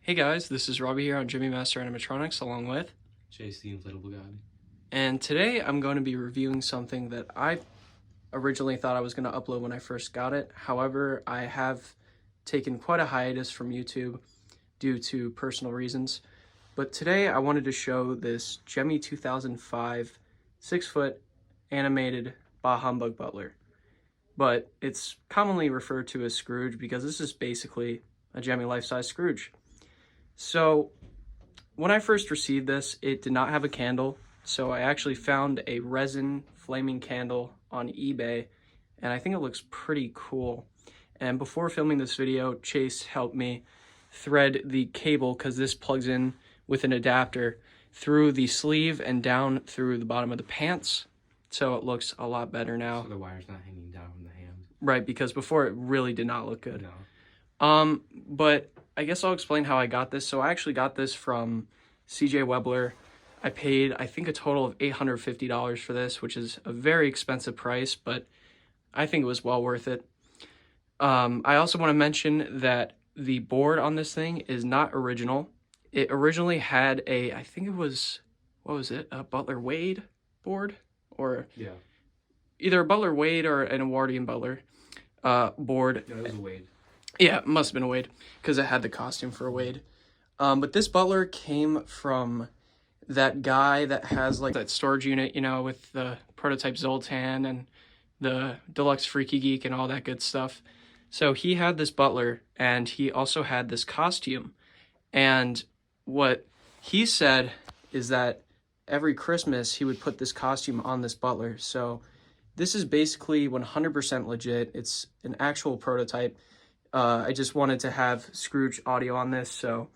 Hey guys, this is Robbie here on Gemmy Master Animatronics along with JC Inflatable Guy. And today I'm going to be reviewing something that I originally thought I was going to upload when I first got it. However, I have taken quite a hiatus from YouTube due to personal reasons. But today I wanted to show this Gemmy 2005 6-foot animated Bahumbug Butler. But it's commonly referred to as Scrooge because this is basically a Gemmy life-size Scrooge. So when I first received this, it did not have a candle. So I actually found a resin flaming candle on eBay, and I think it looks pretty cool. And before filming this video, Chase helped me thread the cable, because this plugs in with an adapter, through the sleeve and down through the bottom of the pants. So it looks a lot better now. So the wire's not hanging down from the hand. Right, because before it really did not look good. No. But I guess I'll explain how I got this. So I actually got this from CJ Webbler. I paid, I think, a total of $850 for this, which is a very expensive price, but I think it was well worth it. I also want to mention that the board on this thing is not original. It originally had a, I think it was, what was it? A Butler Wade board? Or Yeah. Either a Butler Wade or an Edwardian Butler board. No, it was a Wade. Yeah, it must have been a Wade, because it had the costume for a Wade. But this Butler came from that guy that has like that storage unit, you know, with the prototype Zoltan and the deluxe Freaky Geek and all that good stuff. So he had this Butler, and he also had this costume. And what he said is that every Christmas he would put this costume on this Butler. So this is basically 100% legit. It's an actual prototype. I just wanted to have Scrooge audio on this, so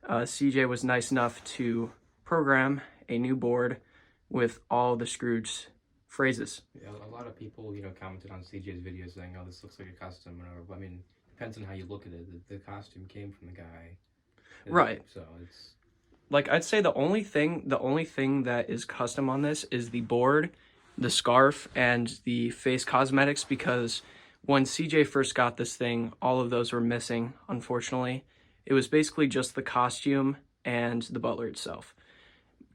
CJ was nice enough to program a new board with all the Scrooge phrases. Yeah, a lot of people, commented on CJ's video saying, "Oh, this looks like a costume." Or, I mean, depends on how you look at it. The costume came from the guy, Right? So it's like, I'd say the only thing that is custom on this is the board, the scarf, and the face cosmetics, because when CJ first got this thing, all of those were missing, unfortunately. It was basically just the costume and the Butler itself.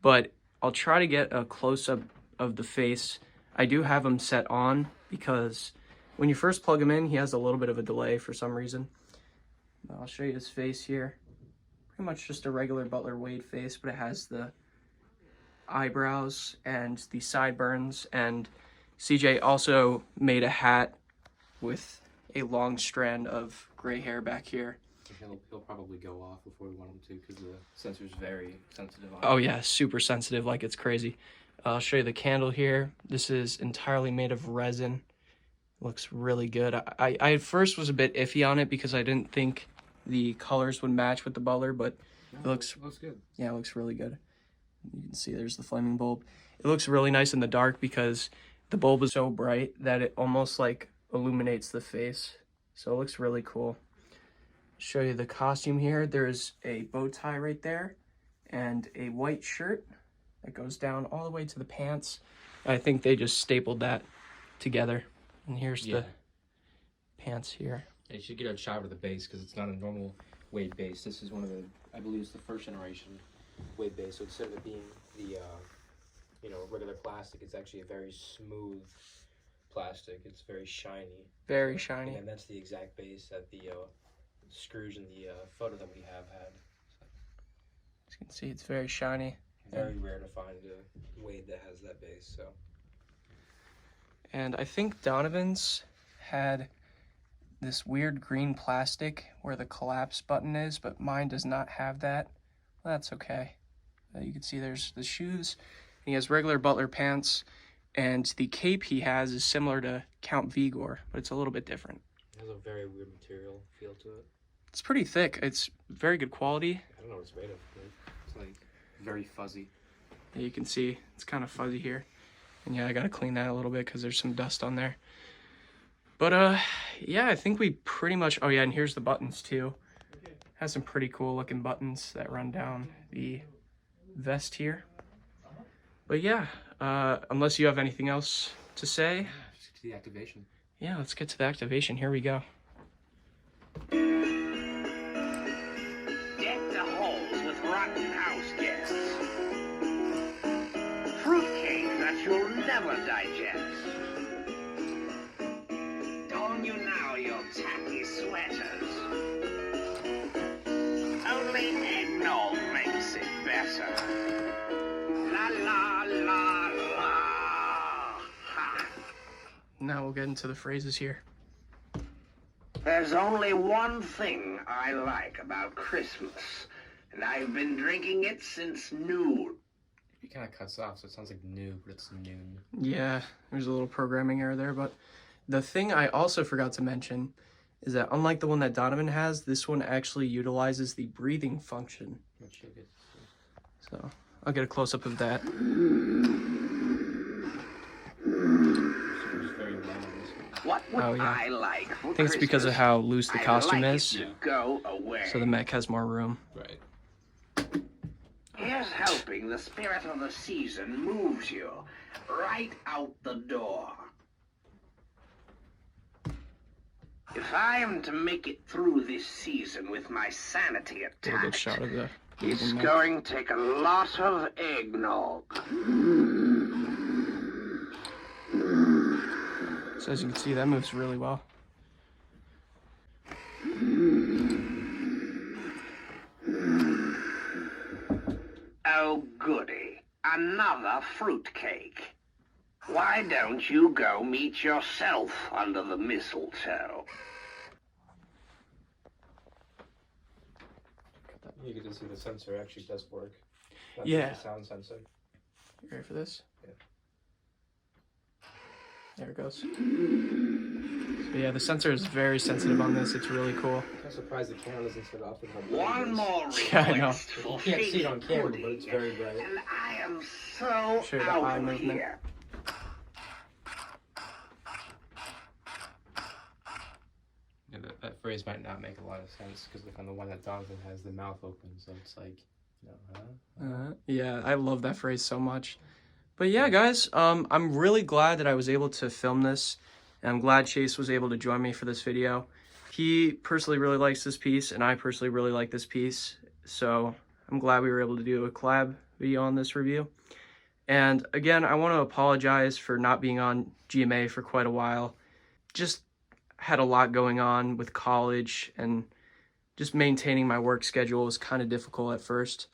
But I'll try to get a close-up of the face. I do have him set on, because when you first plug him in, he has a little bit of a delay for some reason. I'll show you his face here. Pretty much just a regular Butler Wade face, but it has the eyebrows and the sideburns. And CJ also made a hat with a long strand of gray hair back here. he'll probably go off before we want him to, because the sensor's very sensitive on it. Oh yeah, super sensitive, like it's crazy. I'll show you the candle here. This is entirely made of resin. Looks really good. I at first was a bit iffy on it because I didn't think the colors would match with the Butler, but it looks good. Yeah, it looks really good. You can see there's the flaming bulb. It looks really nice in the dark because the bulb is so bright that it almost like illuminates the face. So it looks really cool. Show you the costume here. There's a bow tie right there and a white shirt that goes down all the way to the pants. I think they just stapled that together. And here's the pants here. You should get a shot of the base, because it's not a normal Wade base. This is one of the, I believe it's the first generation Wade base. So instead of it being the, regular plastic, it's actually a very smooth plastic. It's very shiny. Very shiny. And that's the exact base that the Scrooge in the photo that we have had. As you can see, it's very shiny. Very rare to find a Wade that has that base. So. And I think Donovan's had this weird green plastic where the collapse button is, but mine does not have that. Well, that's okay. You can see there's the shoes. He has regular Butler pants, and the cape he has is similar to Count Vigor, but it's a little bit different. It has a very weird material feel to it. It's pretty thick. It's very good quality. I don't know what it's made of. It's like very fuzzy. You can see it's kind of fuzzy here. And yeah, I gotta clean that a little bit because there's some dust on there. But yeah, I think we pretty much, oh yeah, and here's the buttons too. Has some pretty cool looking buttons that run down the vest here. But yeah, unless you have anything else to say. Let's get to the activation. Yeah, let's get to the activation. Here we go. Yeah. infect the halls with rotten house gas. Fruitcake that you'll never digest. Don't you know, you tacky sweaters? Only eggnog makes it better. La la la la. Ha. Now we'll get into the phrases here. There's only one thing I like about Christmas, and I've been drinking it since noon. It kind of cuts off, so it sounds like new, but it's noon. Yeah, there's a little programming error there, but the thing I also forgot to mention is that unlike the one that Donovan has, this one actually utilizes the breathing function. Which you'll get to see. So I'll get a close-up of that. It's very loud. What would Oh, yeah. I like for I think it's because of Christmas? how loose the I'd costume like is, it to go away. so the mech has more room. Right. Here's hoping the spirit of the season moves you right out the door. If I am to make it through this season with my sanity Get a good intact, shot of the it's moving mech. going to take a lot of eggnog. So as you can see, that moves really well. Oh, goody. Another fruitcake. Why don't you go meet yourself under the mistletoe? You get to see the sensor actually does work. That's Yeah. The sound sensor. You ready for this? Yeah. There it goes. So yeah, the sensor is very sensitive on this. It's really cool. I'm kind of surprised the camera doesn't set off. One more Yeah, I know. request for You can't see it on faded camera, but it's pudding, very bright. and I am so Show you the out eye of movement. here. Yeah, that phrase might not make a lot of sense because like on the one that Donovan has, the mouth open, so it's like, you know, huh? Yeah, I love that phrase so much. But yeah, guys, I'm really glad that I was able to film this, and I'm glad Chase was able to join me for this video. He personally really likes this piece, and I personally really like this piece, so I'm glad we were able to do a collab video on this review. And again, I want to apologize for not being on GMA for quite a while. Just had a lot going on with college, and just maintaining my work schedule was kind of difficult at first.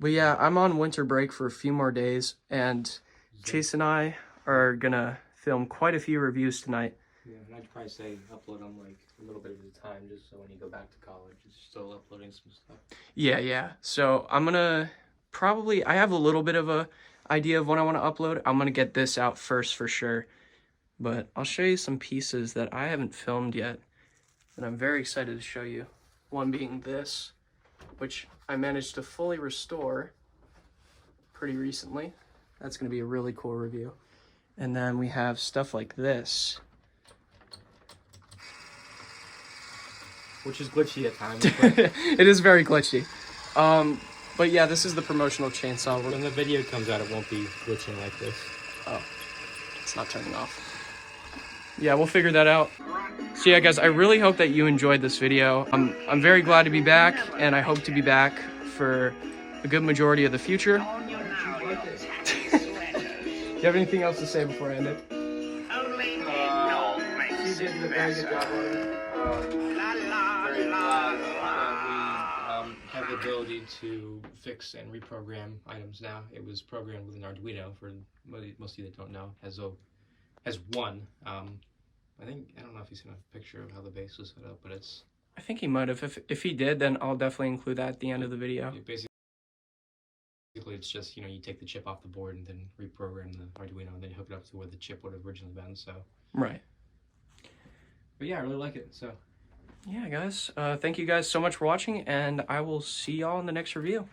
But yeah, I'm on winter break for a few more days, and Chase and I are gonna film quite a few reviews tonight. Yeah, and I'd probably say upload them like a little bit at a time, just so when you go back to college, it's still uploading some stuff. Yeah. So I'm gonna I have a little bit of a idea of when I want to upload. I'm gonna get this out first for sure. But I'll show you some pieces that I haven't filmed yet, and I'm very excited to show you. One being this, which I managed to fully restore pretty recently. That's going to be a really cool review. And then we have stuff like this. Which is glitchy at times, but It is very glitchy. But yeah, this is the promotional chainsaw. when the video comes out, it won't be glitching like this. Oh, it's not turning off. Yeah, we'll figure that out. So yeah, guys, I really hope that you enjoyed this video. I'm very glad to be back, and I hope to be back for a good majority of the future. On you now, you tacky Do sweaters. you have anything else to say before I end it? Only eggnog makes it better. La la Very la glad la. that we have the ability to fix and reprogram items now. It was programmed with an Arduino. For most of you that don't know, has one. I don't know if you've seen a picture of how the base was set up, but it's I think he might have. If he did, then I'll definitely include that at the end of the video. basically it's just, you take the chip off the board and then reprogram the Arduino and then hook it up to where the chip would have originally been. So, Right. but yeah, I really like it. So. Yeah, guys. Thank you guys so much for watching, and I will see y'all in the next review.